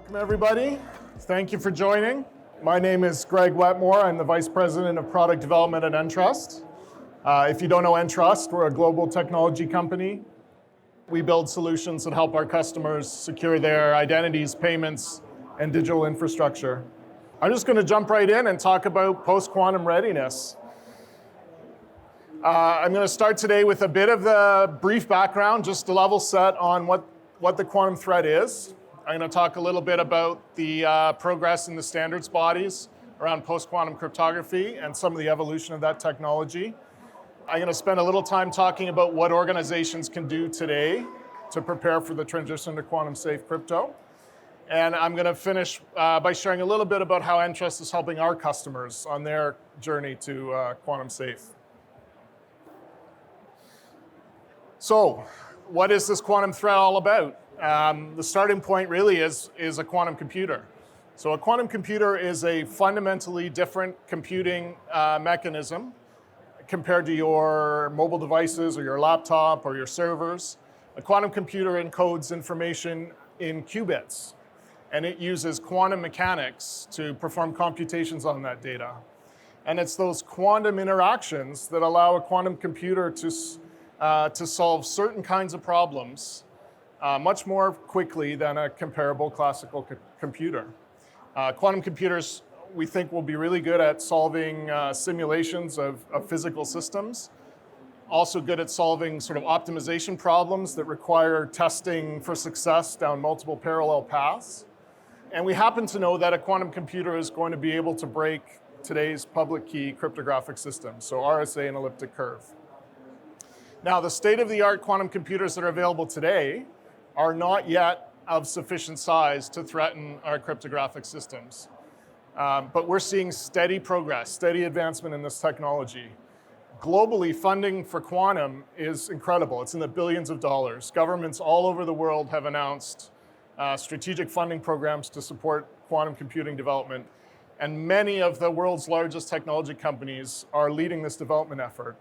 Welcome, everybody. Thank you for joining. My name is Greg Wetmore. I'm the Vice President of Product Development at Entrust. If you don't know Entrust, we're a global technology company. We build solutions that help our customers secure their identities, payments, and digital infrastructure. I'm just going to jump right in and talk about post-quantum readiness. I'm going to start today with a bit of the brief background, just to level set on what the quantum threat is. I'm going to talk a little bit about the progress in the standards bodies around post-quantum cryptography and some of the evolution of that technology. I'm going to spend a little time talking about what organizations can do today to prepare for the transition to quantum-safe crypto. And I'm going to finish by sharing a little bit about how Entrust is helping our customers on their journey to quantum-safe. So, what is this quantum threat all about? The starting point really is a quantum computer. So a quantum computer is a fundamentally different computing mechanism compared to your mobile devices or your laptop or your servers. A quantum computer encodes information in qubits, and it uses quantum mechanics to perform computations on that data. And it's those quantum interactions that allow a quantum computer to solve certain kinds of problems much more quickly than a comparable classical computer. Quantum computers, we think, will be really good at solving simulations of physical systems, also good at solving sort of optimization problems that require testing for success down multiple parallel paths. And we happen to know that a quantum computer is going to be able to break today's public key cryptographic systems, so RSA and elliptic curve. Now, the state-of-the-art quantum computers that are available today are not yet of sufficient size to threaten our cryptographic systems. But we're seeing steady progress, steady advancement in this technology. Globally, funding for quantum is incredible. It's in the billions of dollars. Governments all over the world have announced strategic funding programs to support quantum computing development. And many of the world's largest technology companies are leading this development effort.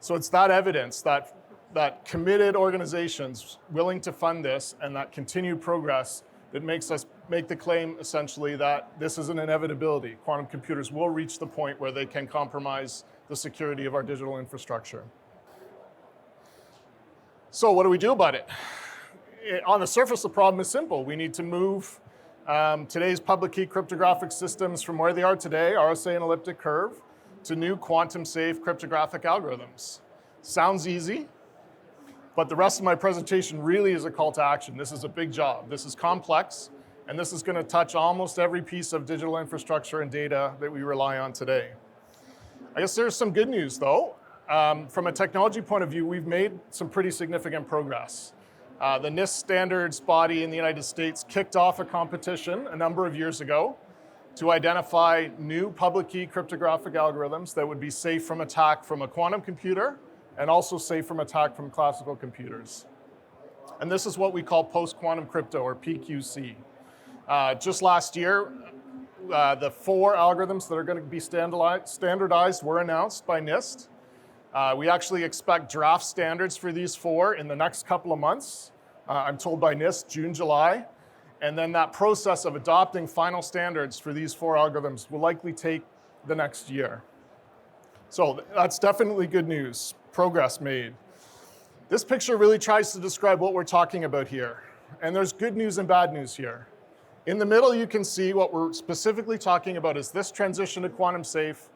So it's that evidence, that committed organizations willing to fund this and that continued progress that makes us make the claim essentially that this is an inevitability. Quantum computers will reach the point where they can compromise the security of our digital infrastructure. So what do we do about it? On the surface, the problem is simple. We need to move today's public key cryptographic systems from where they are today, RSA and elliptic curve, to new quantum-safe cryptographic algorithms. Sounds easy, but the rest of my presentation really is a call to action. This is a big job. This is complex, and this is going to touch almost every piece of digital infrastructure and data that we rely on today. I guess there's some good news, though. From a technology point of view, we've made some pretty significant progress. The NIST standards body in the United States kicked off a competition a number of years ago to identify new public key cryptographic algorithms that would be safe from attack from a quantum computer and also safe from attack from classical computers. And this is what we call post-quantum crypto, or PQC. Just last year, the 4 algorithms that are going to be standardized were announced by NIST. We actually expect draft standards for these 4 in the next couple of months. I'm told by NIST, June, July. And then that process of adopting final standards for these 4 algorithms will likely take the next year. So that's definitely good news, progress made. This picture really tries to describe what we're talking about here. And there's good news and bad news here. In the middle, you can see what we're specifically talking about is this transition to quantum safe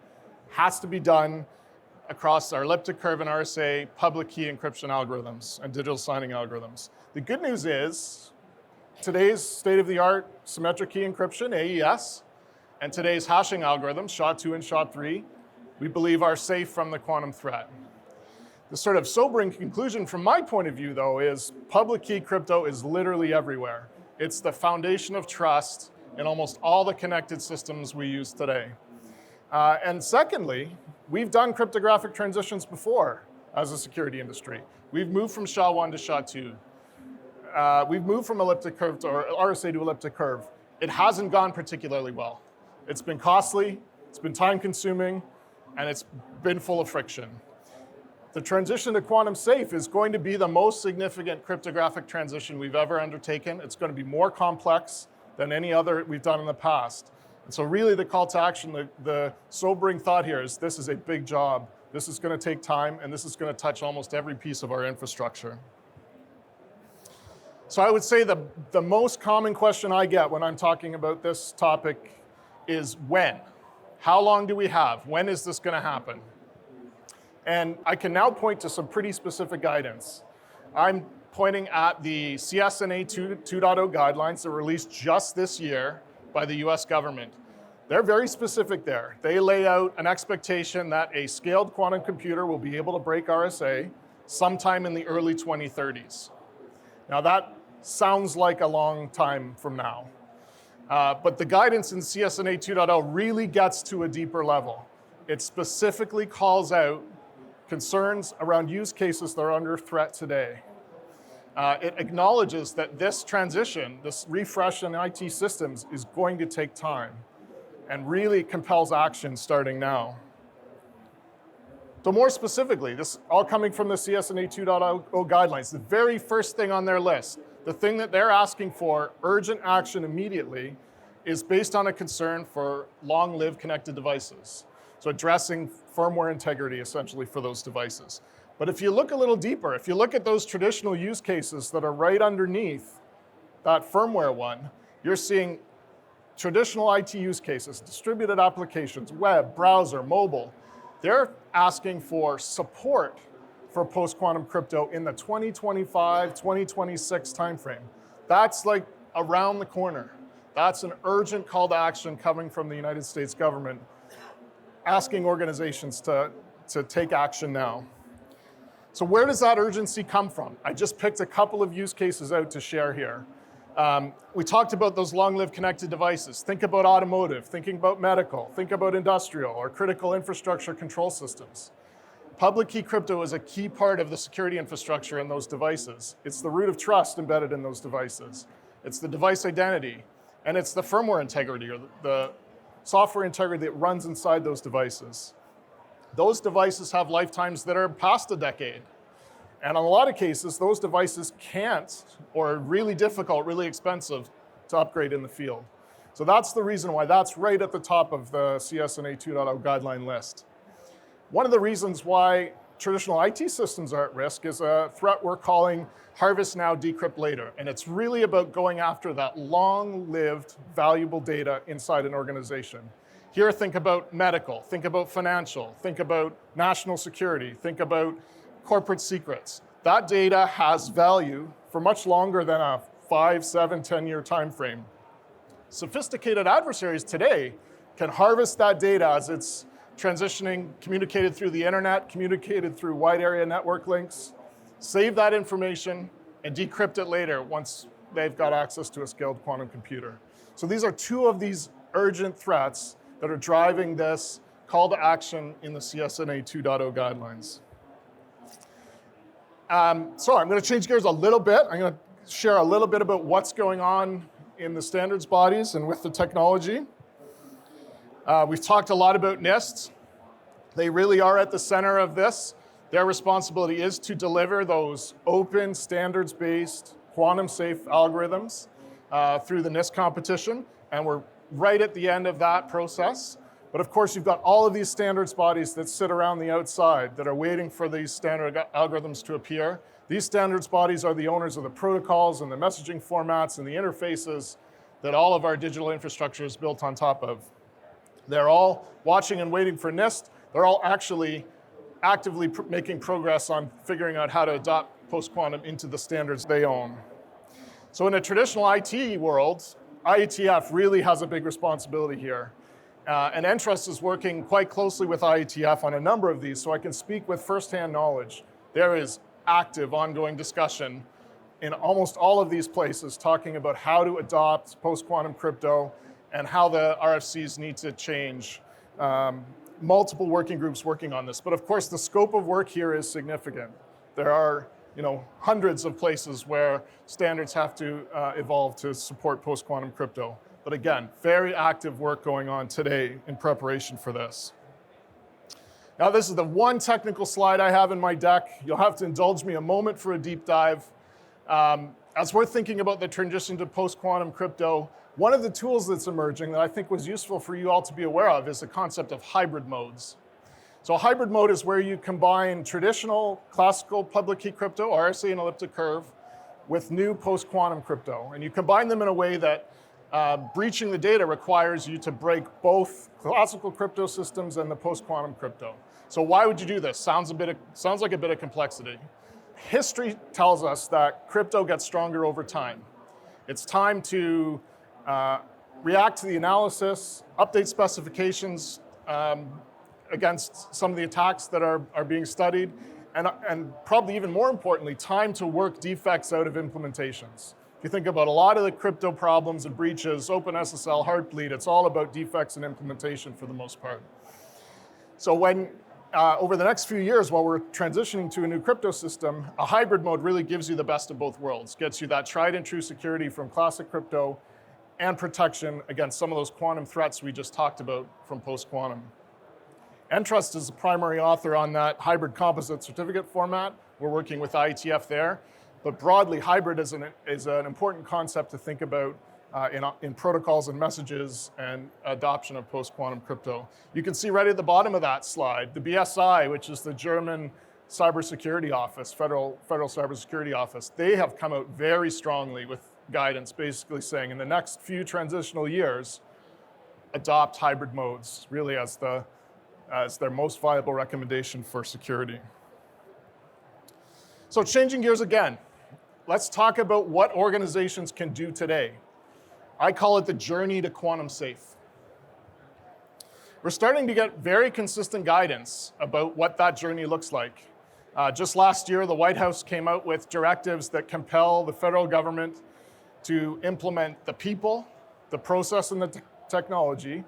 has to be done across our elliptic curve and RSA public key encryption algorithms and digital signing algorithms. The good news is today's state-of-the-art symmetric key encryption, AES, and today's hashing algorithms, SHA-2 and SHA-3, we believe are safe from the quantum threat. The sort of sobering conclusion from my point of view, though, is public key crypto is literally everywhere. It's the foundation of trust in almost all the connected systems we use today. And secondly, we've done cryptographic transitions before as a security industry. We've moved from SHA-1 to SHA-2. We've moved from elliptic curve to RSA to elliptic curve. It hasn't gone particularly well. It's been costly, it's been time-consuming, and it's been full of friction. The transition to quantum safe is going to be the most significant cryptographic transition we've ever undertaken. It's going to be more complex, than any other we've done in the past. And so really the call to action, the sobering thought here is this is a big job. This is going to take time, and this is going to touch almost every piece of our infrastructure. So I would say the most common question I get when I'm talking about this topic is when? How long do we have? When is this going to happen? And I can now point to some pretty specific guidance. I'm pointing at the CSNA 2.0 guidelines that were released just this year by the US government. They're very specific there. They lay out an expectation that a scaled quantum computer will be able to break RSA sometime in the early 2030s. Now that sounds like a long time from now, but the guidance in CSNA 2.0 really gets to a deeper level. It specifically calls out concerns around use cases that are under threat today. It acknowledges that this transition, this refresh in IT systems is going to take time and really compels action starting now. So more specifically, this all coming from the CSNA 2.0 guidelines, the very first thing on their list, the thing that they're asking for urgent action immediately is based on a concern for long-lived connected devices. So addressing firmware integrity essentially for those devices. But if you look a little deeper, if you look at those traditional use cases that are right underneath that firmware one, you're seeing traditional IT use cases, distributed applications, web, browser, mobile. They're asking for support for post-quantum crypto in the 2025, 2026 timeframe. That's like around the corner. That's an urgent call to action coming from the United States government, asking organizations to take action now. So where does that urgency come from? I just picked a couple of use cases out to share here. We talked about those long-lived connected devices. Think about automotive, thinking about medical, think about industrial or critical infrastructure control systems. Public key crypto is a key part of the security infrastructure in those devices. It's the root of trust embedded in those devices. It's the device identity, and it's the firmware integrity or the software integrity that runs inside those devices. Those devices have lifetimes that are past a decade. And in a lot of cases, those devices can't, or are really difficult, really expensive to upgrade in the field. So that's the reason why that's right at the top of the CSNA 2.0 guideline list. One of the reasons why traditional IT systems are at risk is a threat we're calling harvest now, decrypt later. And it's really about going after that long-lived, valuable data inside an organization. Here, think about medical, think about financial, think about national security, think about corporate secrets. That data has value for much longer than a 5, 7, 10-year time frame. Sophisticated adversaries today can harvest that data as it's transitioning, communicated through the internet, communicated through wide area network links, save that information, and decrypt it later once they've got access to a scaled quantum computer. So these are two of these urgent threats that are driving this call to action in the CSNA 2.0 guidelines. So I'm going to change gears a little bit. I'm going to share a little bit about what's going on in the standards bodies and with the technology. We've talked a lot about NIST. They really are at the center of this. Their responsibility is to deliver those open, standards-based, quantum-safe algorithms through the NIST competition, and we're right at the end of that process. But of course, you've got all of these standards bodies that sit around the outside that are waiting for these standard algorithms to appear. These standards bodies are the owners of the protocols and the messaging formats and the interfaces that all of our digital infrastructure is built on top of. They're all watching and waiting for NIST. They're all actually actively making progress on figuring out how to adopt post-quantum into the standards they own. So in a traditional IT world, IETF really has a big responsibility here. And Entrust is working quite closely with IETF on a number of these, so I can speak with firsthand knowledge. There is active, ongoing discussion in almost all of these places talking about how to adopt post-quantum crypto and how the RFCs need to change. Multiple working groups working on this, but of course the scope of work here is significant. There are hundreds of places where standards have to evolve to support post-quantum crypto. But again, very active work going on today in preparation for this. Now this is the one technical slide I have in my deck. You'll have to indulge me a moment for a deep dive. As we're thinking about the transition to post-quantum crypto, One of the tools that's emerging that I think was useful for you all to be aware of is the concept of hybrid modes. So a hybrid mode is where you combine traditional classical public key crypto, RSA and elliptic curve, with new post-quantum crypto. And you combine them in a way that breaching the data requires you to break both classical crypto systems and the post-quantum crypto. So why would you do this? Sounds like a bit of complexity. History tells us that crypto gets stronger over time. It's time to react to the analysis, update specifications against some of the attacks that are being studied, and probably even more importantly, time to work defects out of implementations. If you think about a lot of the crypto problems and breaches, OpenSSL, Heartbleed, it's all about defects in implementation for the most part. So when, over the next few years, while we're transitioning to a new crypto system, a hybrid mode really gives you the best of both worlds, gets you that tried and true security from classic crypto and protection against some of those quantum threats we just talked about from post-quantum. Entrust is the primary author on that hybrid composite certificate format. We're working with IETF there. But broadly, hybrid is an important concept to think about in protocols and messages and adoption of post-quantum crypto. You can see right at the bottom of that slide, the BSI, which is the German Cybersecurity Office, Federal Cybersecurity Office, they have come out very strongly with guidance basically saying in the next few transitional years, adopt hybrid modes really as their most viable recommendation for security. So changing gears again, let's talk about what organizations can do today. I call it the journey to quantum safe. We're starting to get very consistent guidance about what that journey looks like. Just last year, the White House came out with directives that compel the federal government to implement the people, the process, and the technology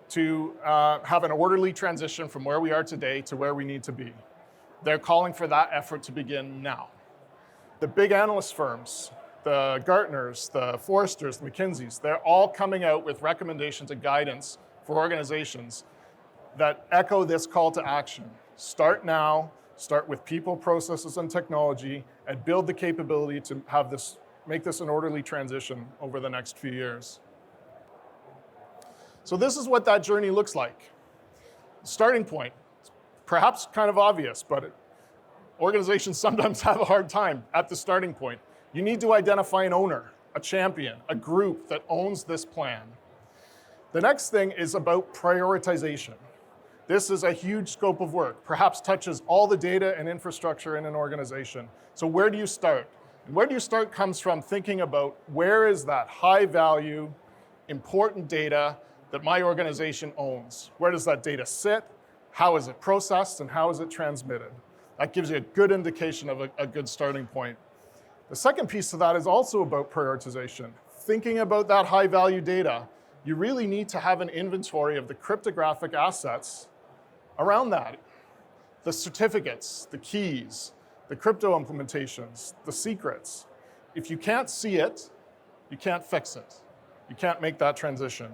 to have an orderly transition from where we are today to where we need to be. They're calling for that effort to begin now. The big analyst firms, the Gartners, the Forresters, the McKinseys, they're all coming out with recommendations and guidance for organizations that echo this call to action. Start now, start with people, processes, and technology, and build the capability to make this an orderly transition over the next few years. So this is what that journey looks like. Starting point, perhaps kind of obvious, but organizations sometimes have a hard time at the starting point. You need to identify an owner, a champion, a group that owns this plan. The next thing is about prioritization. This is a huge scope of work, perhaps touches all the data and infrastructure in an organization. So where do you start? And where do you start comes from thinking about where is that high value, important data that my organization owns? Where does that data sit? How is it processed and how is it transmitted? That gives you a good indication of a good starting point. The second piece of that is also about prioritization. Thinking about that high value data, you really need to have an inventory of the cryptographic assets around that. The certificates, the keys, the crypto implementations, the secrets. If you can't see it, you can't fix it. You can't make that transition.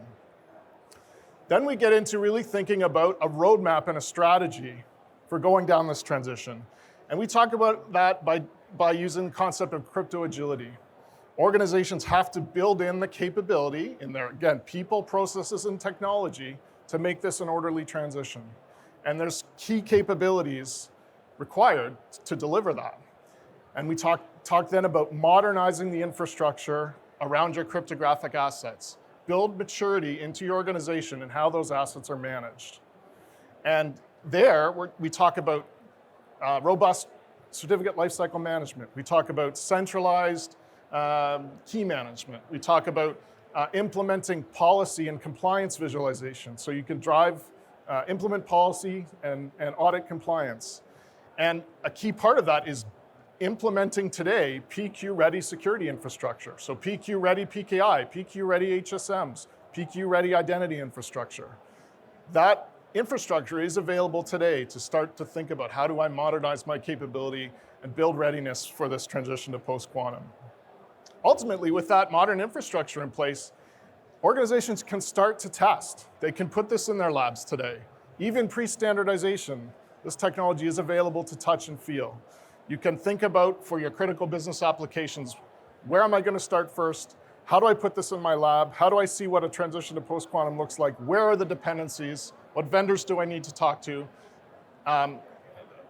Then we get into really thinking about a roadmap and a strategy for going down this transition. And we talk about that by using the concept of crypto agility. Organizations have to build in the capability in their, again, people, processes, and technology to make this an orderly transition. And there's key capabilities required to deliver that. And we talk then about modernizing the infrastructure around your cryptographic assets. Build maturity into your organization and how those assets are managed. And there, we talk about robust certificate lifecycle management. We talk about centralized key management. We talk about implementing policy and compliance visualization so you can implement policy and audit compliance. And a key part of that is implementing today PQ-ready security infrastructure. So PQ-ready PKI, PQ-ready HSMs, PQ-ready identity infrastructure. That infrastructure is available today to start to think about how do I modernize my capability and build readiness for this transition to post-quantum. Ultimately, with that modern infrastructure in place, organizations can start to test. They can put this in their labs today. Even pre-standardization, this technology is available to touch and feel. You can think about, for your critical business applications, where am I going to start first? How do I put this in my lab? How do I see what a transition to post-quantum looks like? Where are the dependencies? What vendors do I need to talk to?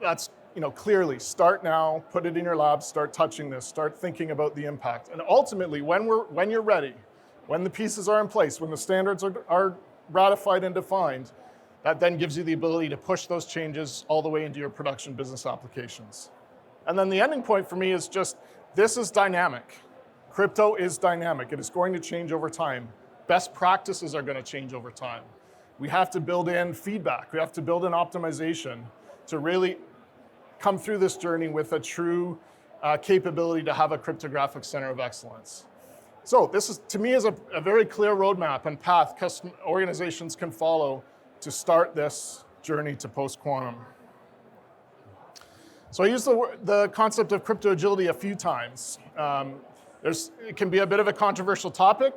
That's clearly start now, put it in your lab, start touching this, start thinking about the impact. And ultimately, when you're ready, when the pieces are in place, when the standards are ratified and defined, that then gives you the ability to push those changes all the way into your production business applications. And then the ending point for me is just, this is dynamic. Crypto is dynamic. It is going to change over time. Best practices are going to change over time. We have to build in feedback. We have to build in optimization to really come through this journey with a true capability to have a cryptographic center of excellence. So this is, to me, is a very clear roadmap and path organizations can follow to start this journey to post-quantum. So I used the concept of crypto agility a few times. It can be a bit of a controversial topic.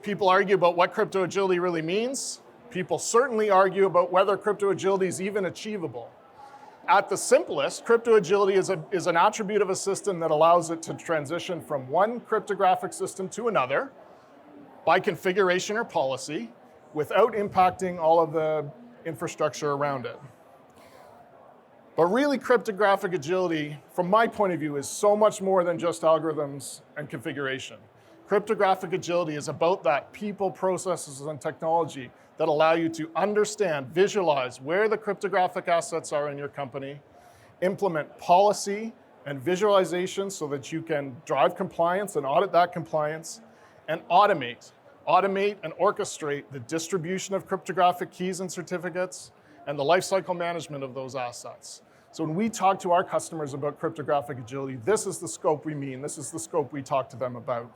People argue about what crypto agility really means. People certainly argue about whether crypto agility is even achievable. At the simplest, crypto agility is an attribute of a system that allows it to transition from one cryptographic system to another by configuration or policy without impacting all of the infrastructure around it. But really, cryptographic agility, from my point of view, is so much more than just algorithms and configuration. Cryptographic agility is about that people, processes, and technology that allow you to understand, visualize where the cryptographic assets are in your company, implement policy and visualization so that you can drive compliance and audit that compliance, and automate and orchestrate the distribution of cryptographic keys and certificates and the lifecycle management of those assets. So when we talk to our customers about cryptographic agility, this is the scope we mean, this is the scope we talk to them about.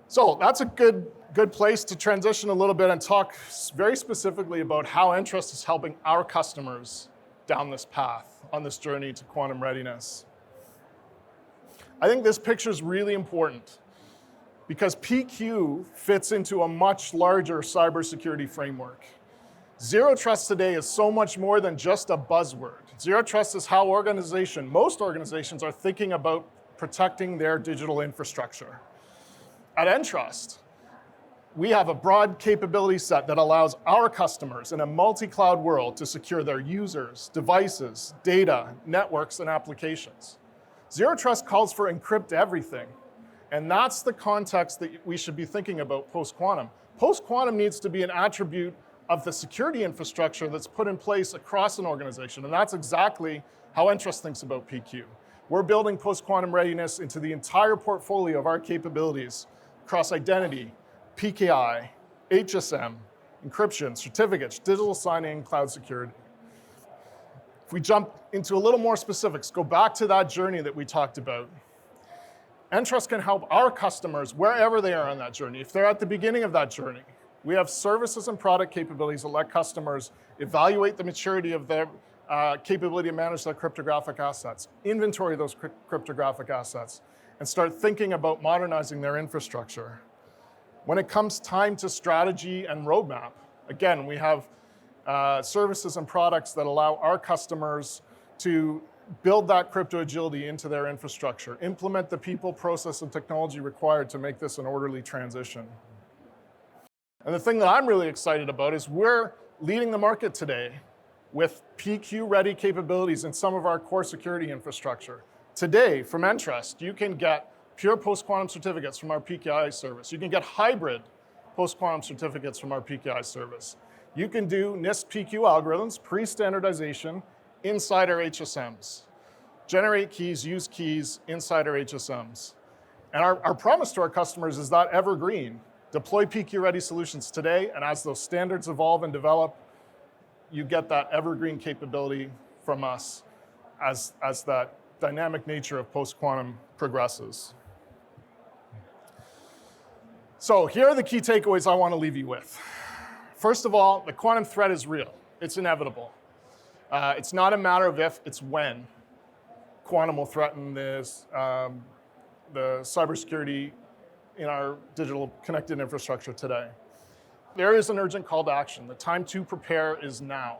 So that's a good place to transition a little bit and talk very specifically about how Entrust is helping our customers down this path, on this journey to quantum readiness. I think this picture is really important because PQ fits into a much larger cybersecurity framework. Zero Trust today is so much more than just a buzzword. Zero Trust is how most organizations are thinking about protecting their digital infrastructure. At Entrust, we have a broad capability set that allows our customers in a multi-cloud world to secure their users, devices, data, networks, and applications. Zero Trust calls for encrypt everything, and that's the context that we should be thinking about post-quantum. Post-quantum needs to be an attribute of the security infrastructure that's put in place across an organization, and that's exactly how Entrust thinks about PQ. We're building post-quantum readiness into the entire portfolio of our capabilities across identity, PKI, HSM, encryption, certificates, digital signing, cloud security. If we jump into a little more specifics, go back to that journey that we talked about. Entrust can help our customers wherever they are on that journey. If they're at the beginning of that journey, we have services and product capabilities that let customers evaluate the maturity of their capability to manage their cryptographic assets, inventory those cryptographic assets, and start thinking about modernizing their infrastructure. When it comes time to strategy and roadmap, again, we have services and products that allow our customers to build that crypto agility into their infrastructure, implement the people, process, and technology required to make this an orderly transition. And the thing that I'm really excited about is we're leading the market today with PQ-ready capabilities in some of our core security infrastructure. Today, from Entrust, you can get pure post-quantum certificates from our PKI service. You can get hybrid post-quantum certificates from our PKI service. You can do NIST PQ algorithms, pre-standardization, inside our HSMs. Generate keys, use keys inside our HSMs. And our promise to our customers is that Evergreen, deploy PQ-ready solutions today, and as those standards evolve and develop, you get that Evergreen capability from us as that dynamic nature of post-quantum progresses. So here are the key takeaways I want to leave you with. First of all, the quantum threat is real. It's inevitable. It's not a matter of if, it's when quantum will threaten this, the cybersecurity in our digital connected infrastructure today. There is an urgent call to action. The time to prepare is now.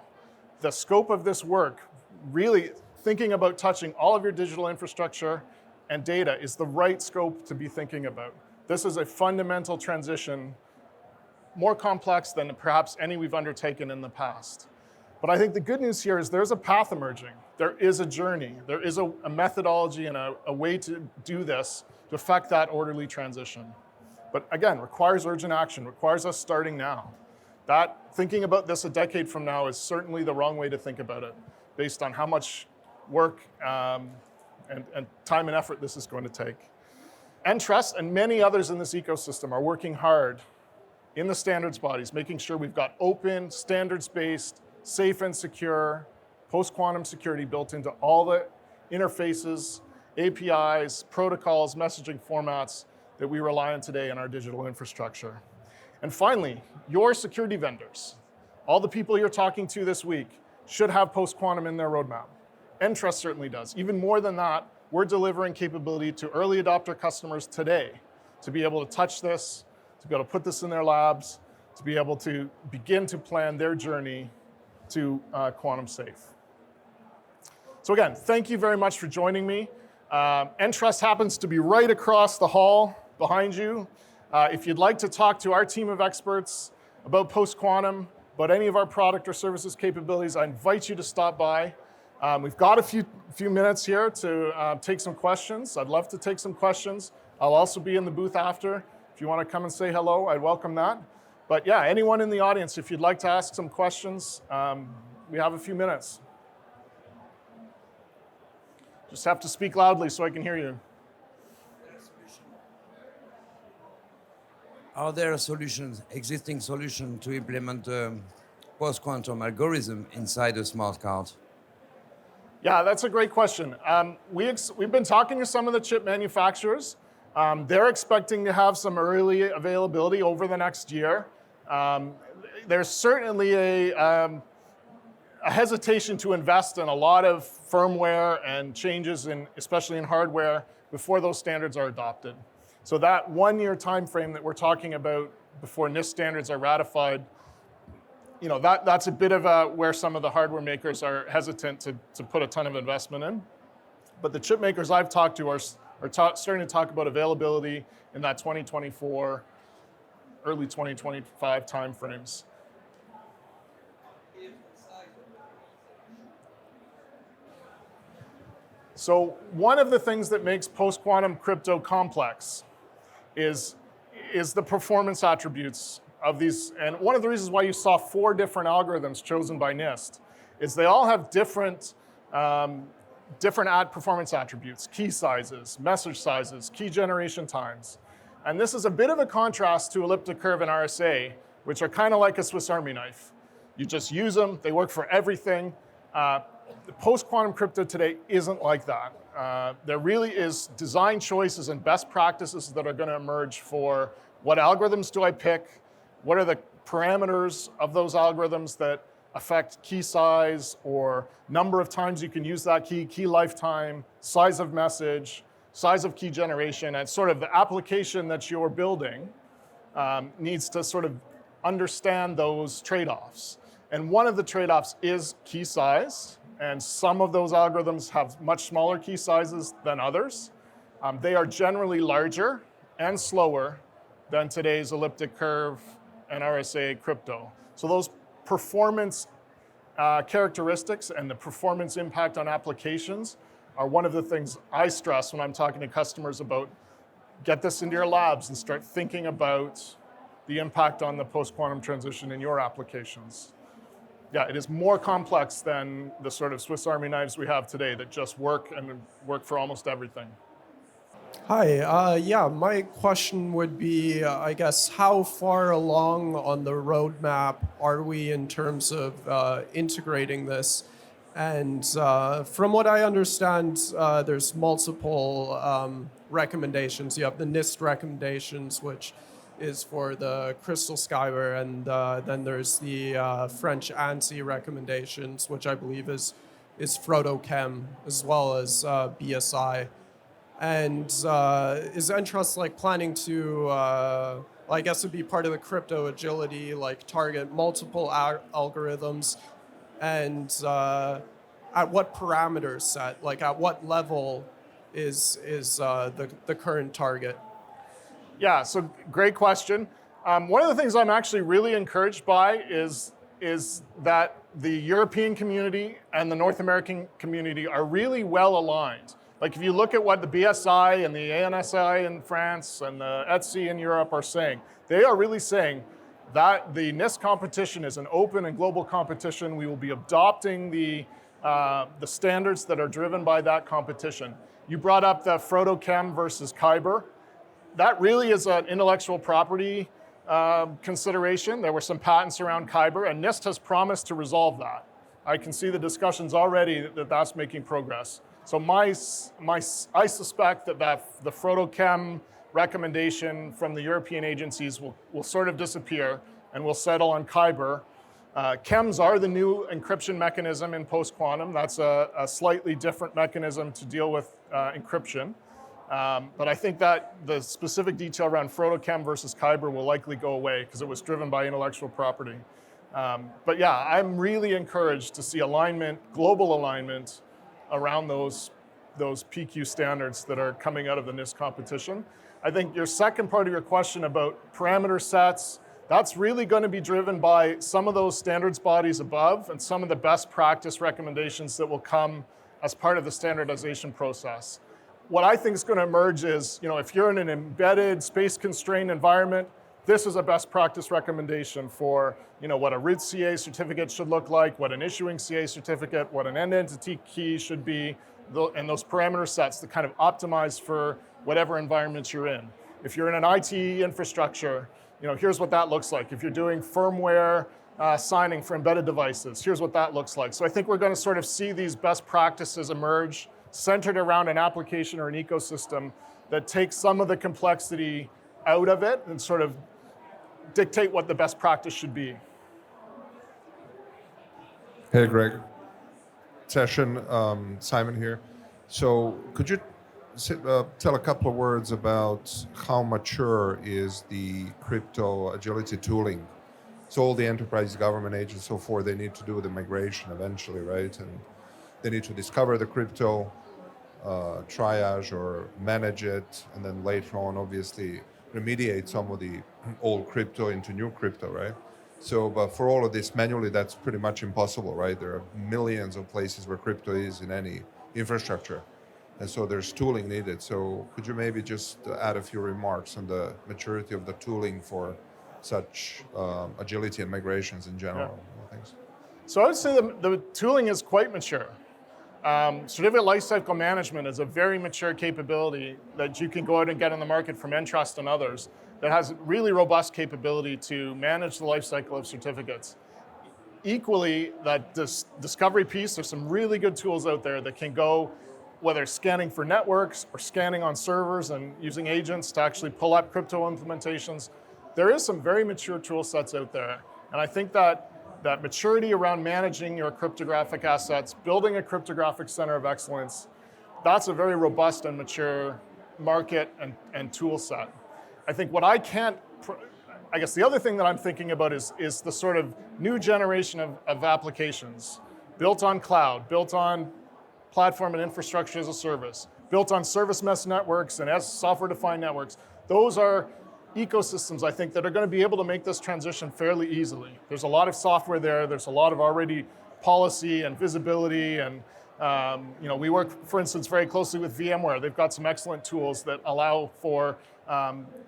The scope of this work, really thinking about touching all of your digital infrastructure and data is the right scope to be thinking about. This is a fundamental transition, more complex than perhaps any we've undertaken in the past. But I think the good news here is there's a path emerging. There is a journey. There is a methodology and a way to do this to affect that orderly transition. But again, requires urgent action, requires us starting now. That thinking about this a decade from now is certainly the wrong way to think about it, based on how much work and time and effort this is going to take. Entrust and many others in this ecosystem are working hard in the standards bodies, making sure we've got open, standards-based, safe and secure, post-quantum security built into all the interfaces, APIs, protocols, messaging formats that we rely on today in our digital infrastructure. And finally, your security vendors, all the people you're talking to this week, should have post-quantum in their roadmap. Entrust certainly does. Even more than that, we're delivering capability to early adopter customers today to be able to touch this, to be able to put this in their labs, to be able to begin to plan their journey to quantum safe. So again, thank you very much for joining me. Entrust happens to be right across the hall behind you. If you'd like to talk to our team of experts about post-quantum, about any of our product or services capabilities, I invite you to stop by. We've got a few minutes here to take some questions. I'd love to take some questions. I'll also be in the booth after. If you want to come and say hello, I'd welcome that. But yeah, anyone in the audience, if you'd like to ask some questions, we have a few minutes. Just have to speak loudly so I can hear you. Are there solutions, existing solutions to implement post-quantum algorithm inside a smart card? Yeah, that's a great question. We've been talking to some of the chip manufacturers. They're expecting to have some early availability over the next year. There's certainly a hesitation to invest in a lot of firmware and changes, especially in hardware, before those standards are adopted. So that 1-year time frame that we're talking about before NIST standards are ratified, that's a bit of where some of the hardware makers are hesitant to put a ton of investment in. But the chip makers I've talked to are starting to talk about availability in that 2024, early 2025 timeframes. So one of the things that makes post-quantum crypto complex is the performance attributes of these. And one of the reasons why you saw 4 different algorithms chosen by NIST is they all have different performance attributes, key sizes, message sizes, key generation times. And this is a bit of a contrast to elliptic curve and RSA, which are kind of like a Swiss Army knife. You just use them, they work for everything. The post-quantum crypto today isn't like that. There really is design choices and best practices that are going to emerge for what algorithms do I pick, what are the parameters of those algorithms that affect key size or number of times you can use that key lifetime, size of message, size of key generation, and sort of the application that you're building needs to sort of understand those trade-offs. And one of the trade-offs is key size, and some of those algorithms have much smaller key sizes than others. They are generally larger and slower than today's elliptic curve and RSA crypto. So those performance characteristics and the performance impact on applications are one of the things I stress when I'm talking to customers about get this into your labs and start thinking about the impact on the post-quantum transition in your applications. Yeah, it is more complex than the sort of Swiss Army knives we have today that just work for almost everything. Hi, my question would be, I guess, how far along on the roadmap are we in terms of integrating this? And from what I understand, there's multiple recommendations. You have the NIST recommendations, which is for the Crystal Skyware, and then there's the French ANSI recommendations, which I believe is Frotochem, as well as BSI. And is Entrust planning to, I guess it'd be part of the crypto agility, target multiple algorithms, and at what parameter set, at what level is the current target? Yeah, so great question. One of the things I'm actually really encouraged by is that the European community and the North American community are really well aligned. Like if you look at what the BSI and the ANSI in France and the ETSI in Europe are saying, they are really saying that the NIST competition is an open and global competition. We will be adopting the standards that are driven by that competition. You brought up the Frodo-Chem versus Kyber. That really is an intellectual property consideration. There were some patents around Kyber, and NIST has promised to resolve that. I can see the discussions already that that's making progress. So I suspect that the Frodo-Chem recommendation from the European agencies will sort of disappear, and we'll settle on Kyber. Chems are the new encryption mechanism in post-quantum. That's a slightly different mechanism to deal with encryption. But I think that the specific detail around Frodo-Chem versus Kyber will likely go away because it was driven by intellectual property. But yeah, I'm really encouraged to see alignment, global alignment around those PQ standards that are coming out of the NIST competition. I think your second part of your question about parameter sets, that's really going to be driven by some of those standards bodies above and some of the best practice recommendations that will come as part of the standardization process. What I think is going to emerge is, if you're in an embedded, space-constrained environment, this is a best practice recommendation for, what a root CA certificate should look like, what an issuing CA certificate, what an end entity key should be, and those parameter sets that kind of optimize for whatever environment you're in. If you're in an IT infrastructure, here's what that looks like. If you're doing firmware signing for embedded devices, here's what that looks like. So I think we're going to sort of see these best practices emerge centered around an application or an ecosystem that takes some of the complexity out of it and sort of dictate what the best practice should be. Hey, Greg. Session, Simon here. So could you tell a couple of words about how mature is the crypto agility tooling? So all the enterprise government agents, so forth, they need to do the migration eventually, right? And they need to discover the crypto, triage or manage it, and then later on, obviously, remediate some of the old crypto into new crypto, right? So, but for all of this manually, that's pretty much impossible, right? There are millions of places where crypto is in any infrastructure. And so there's tooling needed. So could you maybe just add a few remarks on the maturity of the tooling for such agility and migrations in general? Yeah. Thanks. So I would say the tooling is quite mature. Certificate lifecycle management is a very mature capability that you can go out and get in the market from Entrust and others that has really robust capability to manage the lifecycle of certificates. Equally, that discovery piece, there's some really good tools out there that can go, whether scanning for networks or scanning on servers and using agents to actually pull up crypto implementations. There is some very mature tool sets out there. And I think that maturity around managing your cryptographic assets, building a cryptographic center of excellence, that's a very robust and mature market and tool set. I think what I guess the other thing that I'm thinking about is the sort of new generation of applications built on cloud, built on platform and infrastructure as a service, built on service mesh networks and as software-defined networks. Those are ecosystems, I think, that are going to be able to make this transition fairly easily. There's a lot of software there. There's a lot of already policy and visibility. And we work, for instance, very closely with VMware. They've got some excellent tools that allow for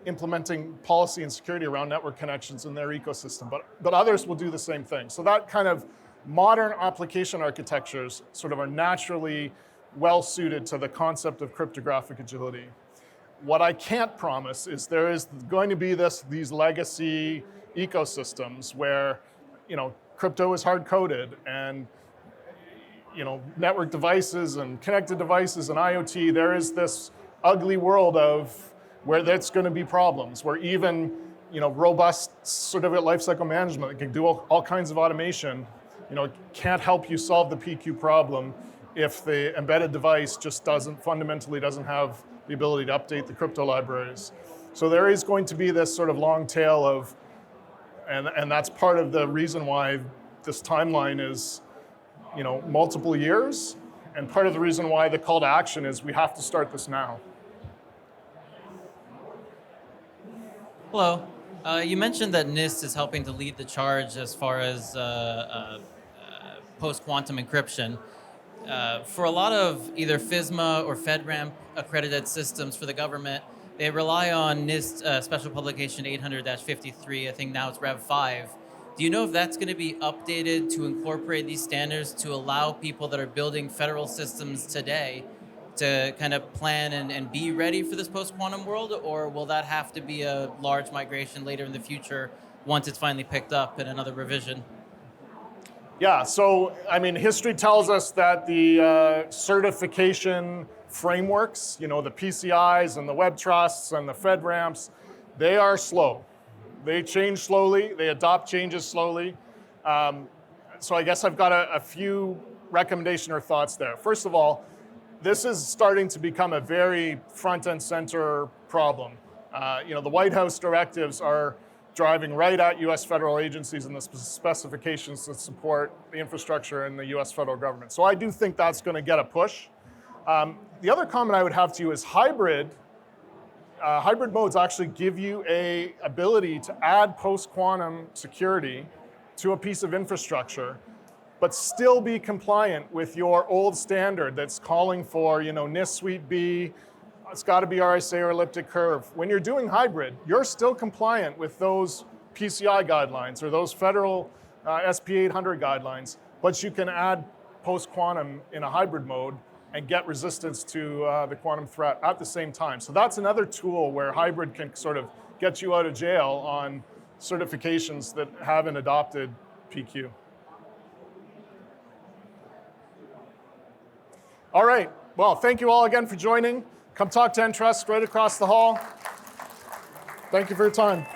implementing policy and security around network connections in their ecosystem. But others will do the same thing. So that kind of modern application architectures sort of are naturally well suited to the concept of cryptographic agility. What I can't promise is there is going to be these legacy ecosystems where, crypto is hard-coded and, network devices and connected devices and IoT, there is this ugly world of where that's going to be problems, where even, robust certificate lifecycle management that can do all kinds of automation, can't help you solve the PQ problem if the embedded device just fundamentally doesn't have the ability to update the crypto libraries. So there is going to be this sort of long tail of, and that's part of the reason why this timeline is, multiple years. And part of the reason why the call to action is we have to start this now. Hello. You mentioned that NIST is helping to lead the charge as far as post-quantum encryption. For a lot of either FISMA or FedRAMP accredited systems for the government, they rely on NIST Special Publication 800-53. I think now it's Rev 5. Do you know if that's going to be updated to incorporate these standards to allow people that are building federal systems today to kind of plan and be ready for this post-quantum world, or will that have to be a large migration later in the future once it's finally picked up in another revision? Yeah, so I mean, history tells us that the certification frameworks, the PCIs and the web trusts and the FedRAMPs, they are slow. They change slowly, they adopt changes slowly. So I guess I've got a few recommendation or thoughts there. First of all, this is starting to become a very front and center problem. The White House directives are driving right at US federal agencies and the specifications that support the infrastructure in the US federal government. So I do think that's going to get a push. The other comment I would have to you is hybrid modes actually give you a ability to add post-quantum security to a piece of infrastructure, but still be compliant with your old standard that's calling for, NIST Suite B, it's got to be RSA or elliptic curve. When you're doing hybrid, you're still compliant with those PCI guidelines or those federal SP 800 guidelines, but you can add post-quantum in a hybrid mode and get resistance to the quantum threat at the same time. So that's another tool where hybrid can sort of get you out of jail on certifications that haven't adopted PQ. All right, well, thank you all again for joining. Come talk to Entrust right across the hall. Thank you for your time.